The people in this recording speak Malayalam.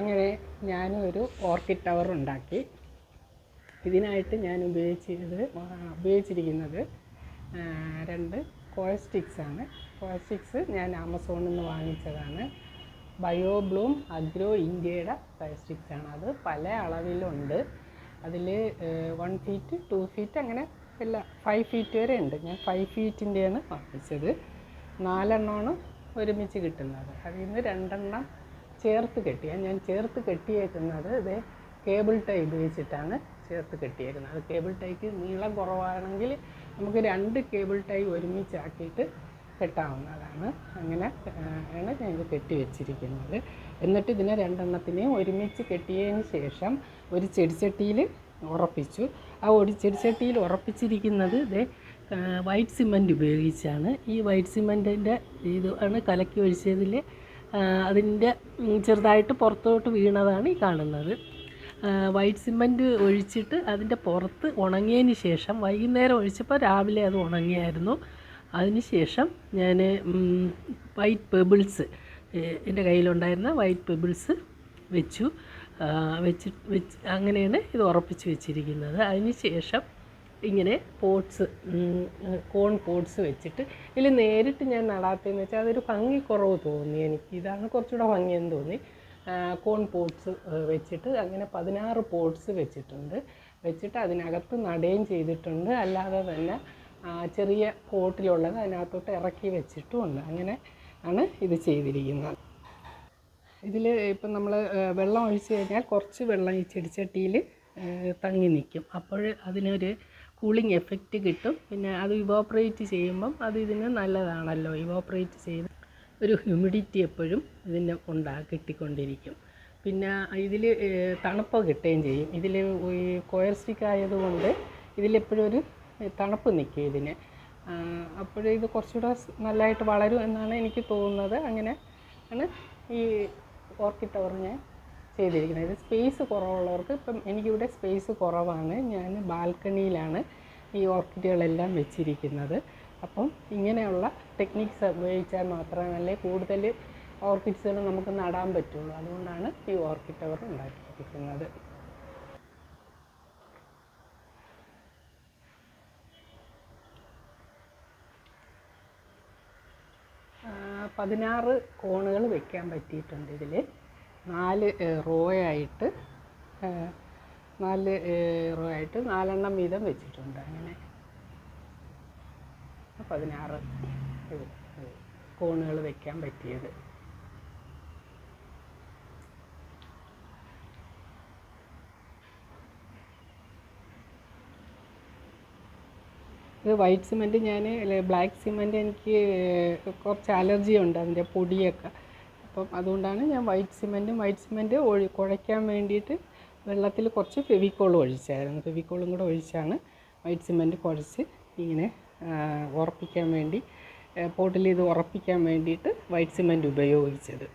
അങ്ങനെ ഞാനും ഒരു ഓർക്കിഡ് ടവർ ഉണ്ടാക്കി. ഇതിനായിട്ട് ഞാൻ ഉപയോഗിച്ചിരിക്കുന്നത് 2 കോയ സ്റ്റിക്സാണ്. കോയ സ്റ്റിക്സ് ഞാൻ ആമസോണിൽ നിന്ന് വാങ്ങിച്ചതാണ്. ബയോ ബ്ലൂം അഗ്രോ ഇന്ത്യയുടെ കോയ സ്റ്റിക്സാണ്. അത് പല അളവിലുണ്ട്. അതിൽ 1 ഫീറ്റ് 2 ഫീറ്റ് അങ്ങനെ എല്ലാ 5 ഫീറ്റ് വരെ ഉണ്ട്. ഞാൻ 5 ഫീറ്റിൻ്റെയാണ് വാങ്ങിച്ചത്. 4 എണ്ണമാണ് ഒരുമിച്ച് കിട്ടുന്നത്. അതിൽ നിന്ന് 2 എണ്ണം ചേർത്ത് കെട്ടിയാണ്. ഞാൻ ചേർത്ത് കെട്ടിയേക്കുന്നത് ഇത് കേബിൾ ടൈ ഉപയോഗിച്ചിട്ടാണ് ചേർത്ത് കെട്ടിയേക്കുന്നത്. കേബിൾ ടൈക്ക് നീളം കുറവാണെങ്കിൽ നമുക്ക് 2 കേബിൾ ടൈ ഒരുമിച്ചാക്കിയിട്ട് കെട്ടാവുന്നതാണ്. അങ്ങനെ ആണ് ഞാൻ ഇത് കെട്ടി വെച്ചിരിക്കുന്നത്. എന്നിട്ട് ഇതിനെ 2 എണ്ണത്തിനെയും ഒരുമിച്ച് കെട്ടിയതിന് ശേഷം ഒരു ചെടിച്ചട്ടിയിൽ ഉറപ്പിച്ചു. ആ ചെടിച്ചട്ടിയിൽ ഉറപ്പിച്ചിരിക്കുന്നത് വൈറ്റ് സിമൻറ്റ് ഉപയോഗിച്ചാണ്. ഈ വൈറ്റ് സിമൻറ്റിൻ്റെ ഇത് ആണ് കലക്കി ഒഴിച്ചതിൽ അതിൻ്റെ ചെറുതായിട്ട് പുറത്തോട്ട് വീണതാണ് ഈ കാണുന്നത്. വൈറ്റ് സിമൻറ്റ് ഒഴിച്ചിട്ട് അതിൻ്റെ പുറത്ത് ഉണങ്ങിയതിന് ശേഷം വൈകുന്നേരം ഒഴിച്ചപ്പോൾ രാവിലെ അത് ഉണങ്ങിയായിരുന്നു. അതിന് ശേഷം ഞാൻ വൈറ്റ് പെബിൾസ് എൻ്റെ കയ്യിലുണ്ടായിരുന്ന വൈറ്റ് പെബിൾസ് വെച്ചു. അങ്ങനെയാണ് ഇത് ഉറപ്പിച്ച് വെച്ചിരിക്കുന്നത്. അതിന് ശേഷം ഇങ്ങനെ കോൺ പോട്ട്സ് വെച്ചിട്ട് ഇതിൽ നേരിട്ട് ഞാൻ നടാത്തതെന്ന് വെച്ചാൽ അതൊരു ഭംഗിക്കുറവ് തോന്നി എനിക്ക്. ഇതാണ് കുറച്ചുകൂടെ ഭംഗിയെന്ന് തോന്നി. കോൺ പോട്ട്സ് വെച്ചിട്ട് അങ്ങനെ 16 പോട്ട്സ് വെച്ചിട്ട് അതിനകത്ത് നടുകയും ചെയ്തിട്ടുണ്ട്. അല്ലാതെ തന്നെ ചെറിയ പോട്ടിലുള്ളത് അതിനകത്തോട്ട് ഇറക്കി വെച്ചിട്ടുമുണ്ട്. അങ്ങനെ ആണ് ഇത് ചെയ്തിരിക്കുന്നത്. ഇതിൽ ഇപ്പം നമ്മൾ വെള്ളം ഒഴിച്ച് കഴിഞ്ഞാൽ കുറച്ച് വെള്ളം ഈ ചെടിച്ചട്ടിയിൽ തങ്ങി നിൽക്കും. അപ്പോൾ അതിനൊരു കൂളിംഗ് എഫക്റ്റ് കിട്ടും. പിന്നെ അത് ഇവോപ്പറേറ്റ് ചെയ്യുമ്പം അത് ഇതിന് നല്ലതാണല്ലോ. ഇവോപ്പറേറ്റ് ചെയ്ത് ഒരു ഹ്യൂമിഡിറ്റി എപ്പോഴും ഇതിന് കിട്ടിക്കൊണ്ടിരിക്കും. പിന്നെ ഇതിൽ തണുപ്പ് കിട്ടുകയും ചെയ്യും. ഇതിൽ ഈ കോയർ സ്റ്റിക്ക് ആയതുകൊണ്ട് ഇതിലെപ്പോഴും ഒരു തണുപ്പ് നിൽക്കും ഇതിന്. അപ്പോഴേ ഇത് കുറച്ചുകൂടെ നല്ലതായിട്ട് വളരും എന്നാണ് എനിക്ക് തോന്നുന്നത്. അങ്ങനെ ആണ് ഈ ഓർക്കിഡ് ടവർ ഞാൻ ചെയ്തിരിക്കുന്നത്. ഇത് സ്പേസ് കുറവുള്ളവർക്ക്, ഇപ്പം എനിക്കിവിടെ സ്പേസ് കുറവാണ്, ഞാൻ ബാൽക്കണിയിലാണ് ഈ ഓർക്കിഡുകളെല്ലാം വെച്ചിരിക്കുന്നത്. അപ്പം ഇങ്ങനെയുള്ള ടെക്നിക്സ് ഉപയോഗിച്ചാൽ മാത്രമല്ലേ കൂടുതൽ ഓർക്കിഡ്സുകൾ നമുക്ക് നടാൻ പറ്റുള്ളൂ. അതുകൊണ്ടാണ് ഈ ഓർക്കിഡ് ടവർ ഉണ്ടാക്കിയിരിക്കുന്നത്. 16 കോണുകൾ വെക്കാൻ പറ്റിയിട്ടുണ്ട്. ഇതിൽ 4 റോ ആയിട്ട് 4 എണ്ണം വീതം വെച്ചിട്ടുണ്ട്. അങ്ങനെ 16 കോണുകൾ വെക്കാൻ പറ്റിയത്. ഇത് വൈറ്റ് സിമൻറ്റ് ബ്ലാക്ക് സിമൻറ്റ് എനിക്ക് കുറച്ച് അലർജി ഉണ്ട് അതിൻ്റെ പൊടിയൊക്കെ. അപ്പം അതുകൊണ്ടാണ് ഞാൻ വൈറ്റ് സിമൻറ്റ് കുഴയ്ക്കാൻ വേണ്ടിയിട്ട് വെള്ളത്തിൽ കുറച്ച് ഫെവിക്കോൾ ഒഴിച്ചായിരുന്നു. ഫെവിക്കോളും കൂടെ ഒഴിച്ചാണ് വൈറ്റ് സിമൻറ്റ് കുഴച്ച് ഇങ്ങനെ ഉറപ്പിക്കാൻ വേണ്ടി പോട്ടിൽ ഇത് ഉറപ്പിക്കാൻ വേണ്ടിയിട്ട് വൈറ്റ് സിമൻറ്റ് ഉപയോഗിച്ചത്.